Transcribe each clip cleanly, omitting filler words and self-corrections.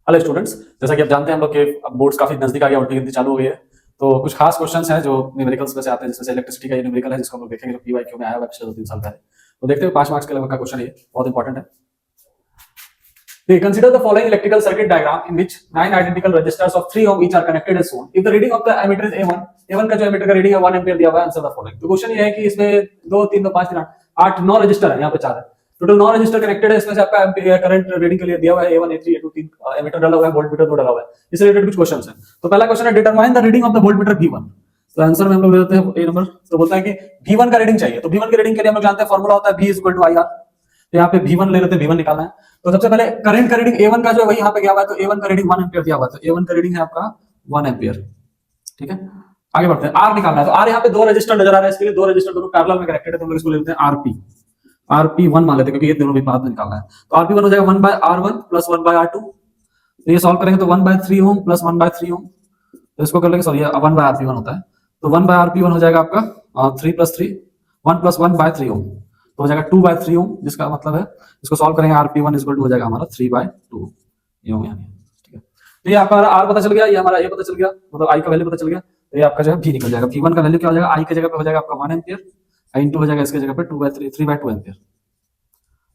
Hello students, जैसा कि आप जानते हैं हम लोग के अब बोर्ड्स काफी नजदीक आ गया, उल्टी गिनती चालू हो गई है। तो कुछ खास क्वेश्चंस हैं जो न्यूमेरिकल्स में से आते हैं, जैसे इलेक्ट्रिसिटी का ये न्यूमेरिकल है जिसको हम लोग देखेंगे, जो पीवाईक्यू में आया हुआ है पिछले 2-3 साल पहले। तो देखते हैं 5 मार्क्स के लेवल का क्वेश्चन, ये बहुत इंपॉर्टेंट है। Consider the following electrical circuit diagram in which 9 identical resistors of 3 ohm each are connected as shown. If the reading of the ammeter is A1, A1 का जो एमीटर का reading है 1 ampere दिया हुआ है, आंसर द फॉलोइंग। तो question ये है कि इसमें 2 3 2 5 3 8 9 रजिस्टर है, यहाँ पे 4 है, टोटल 9 रजिस्टर कनेक्टेड है। इसमें से आपका करंट रीडिंग के लिए दिया हुआ है A1 A3 A2 3 एमीटर डाला हुआ है, वोल्टमीटर 2 डाला हुआ है। इससे रिलेटेड कुछ क्वेश्चंस हैं। तो पहला क्वेश्चन है determine the reading of the voltmeter V1। तो आंसर में हम लोग देते हैं ए नंबर। तो बोलता है कि V1 का रीडिंग चाहिए। तो V1 के रीडिंग के लिए हम लोग जानते हैं फॉर्मूला होता है V = IR। तो यहाँ पे V1 ले लेते हैं, V1 निकालना है। तो सबसे पहले करंट का रीडिंग A1 का जो है वही यहाँ पे गया हुआ है, तो A1 का रीडिंग 1 एम्पीयर दिया हुआ है, तो A1 का रीडिंग है आपका 1 एम्पीयर। ठीक है, आगे बढ़ते हैं। R निकालना है। तो R यहाँ पे 2 रजिस्टर नजर आ रहा है, इसके लिए 2 रजिस्टर दोनों पैरेलल में कनेक्टेड है, तो हम लोग इसको ले लेते हैं RP1 मान लेते हैं, क्योंकि ये दोनों भी बाद में निकालना है। तो RP1 हो जाएगा 1/R1 + 1/R2। तो ये सॉल्व करेंगे तो 1/3 ओम + 1/3 ओम। तो इसको कर लेंगे, सॉरी 1/RP1 होता है, तो 1/RP1 हो जाएगा आपका 3 + 3 1 + 1/3 ओम, तो हो जाएगा 2/3 ओम, जिसका मतलब है इसको सॉल्व करेंगे RP1 = हो जाएगा हमारा 3/2 ओम यानी। ठीक है, तो ये आपका R पता चल गया, ये हमारा ये पता चल गया, मतलब I का वैल्यू पता चल गया। तो ये आपका जो है V निकल जाएगा। V1 का वैल्यू क्या हो जाएगा, I की जगह पे हो जाएगा आपका 1 एम्पीयर, इनटू हो जाएगा इसके जगह पे 3/2 एम्पीयर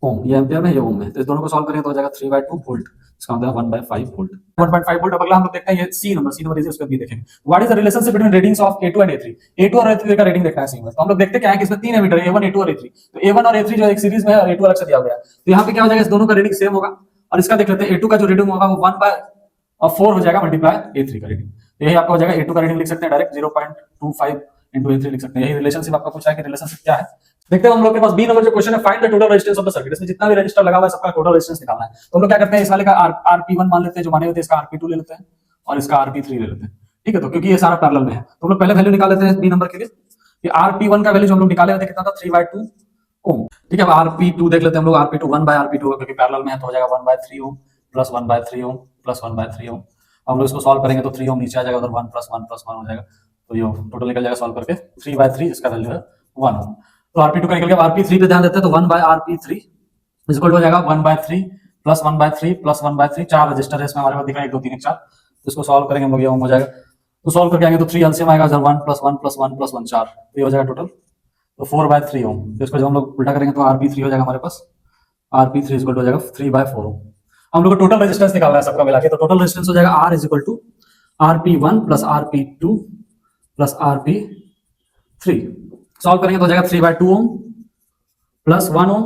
ओम। ये एम्पीयर में, ये ओम में, तो इस दोनों को सॉल्व करेंगे तो हो जाएगा 3/2 वोल्ट, इसका मतलब 1/5 वोल्ट। 1.5 वोल्ट। अब अगला हम लोग देखते हैं ये सी नंबर इजी, उसका भी देखेंगे। What is the relationship between readings of A2 and A3। A2 और A3 का रीडिंग देखना है सी में। तो हम लोग देखते क्या है कि इसमें 3 एमीटर है, A1 A2 और A3। तो A1 और A3 जो एक सीरीज में है और A2 अलग से दिया गया है, तो यहाँ पे क्या हो जाएगा, इस दोनों का रीडिंग सेम होगा। और इसका देख लेते हैं, A2 का जो रीडिंग होगा वो 1/4 हो जाएगा मल्टीप्लाई A3 का रीडिंग। तो यही आपका हो जाएगा, A2 का रीडिंग लिख सकते हैं डायरेक्ट 0.25 into A3 लिख सकते हैं। यही रिलेशनशिप आपका पूछा है कि रिलेशनशिप क्या है। देखते हैं हम लोग के पास बी नंबर जो क्वेश्चन है, find the total resistance of the circuit. इसमें जितना भी रजिस्टर लगा हुआ है सबका टोटल रेजिस्टेंस निकालना है। तो हम लोग क्या करते हैं, इस वाले का RP1 मान लेते हैं, जो माने होते हैं, इसका RP2 ले लेते हैं और इसका RP3 ले लेते हैं। ठीक है, तो क्योंकि ये सारा पैरेलल में है, तो हम लोग पहले वैल्यू निकाल लेते हैं बी नंबर के लिए। कि RP1 का वैल्यू जो हम लोग निकाले थे कितना था, 3/2 ओम। ठीक है, अब RP2 देख लेते हैं हम लोग। RP2 1/RP2 क्योंकि पैरेलल में है, तो हो जाएगा 1/3 ओम + 1/3 ओम + 1/3 ओम। हम लोग इसको सॉल्व करेंगे तो 3 ओम नीचे आ जाएगा, उधर 1 + 1 + 1 हो जाएगा, तो ये टोटल निकल जाएगा सॉल्व करके 3/3, इसका वैल्यू है 1 ओम। तो RP2 का निकल गया। RP3 पे ध्यान देते हैं, तो 1/RP3 इक्वल हो जाएगा 1/3 + 1/3 + 1/3। 4 रजिस्टर है इसमें हमारे पास, दिख रहा है 1 2 3 4। तो इसको सॉल्व करेंगे हम लोग, ये ओम हो जाएगा। तो सॉल्व करके आएंगे तो 3 एलसीएम आएगा, 1 + 1 + 1 + 1 4, तो ये हो जाएगा टोटल तो 4/3 ओम। तो इसको जब हम लोग उल्टा करेंगे तो RP3 हो जाएगा हमारे पास, RP3 हो जाएगा 3/4 ओम। हम लोग को टोटल रेजिस्टेंस निकालना है सबका मिला के, तो टोटल रेजिस्टेंस हो जाएगा R = RP1 + RP2 + RP3। Solve करेंगे तो हो जाएगा 3/2 ओम + 1 ओम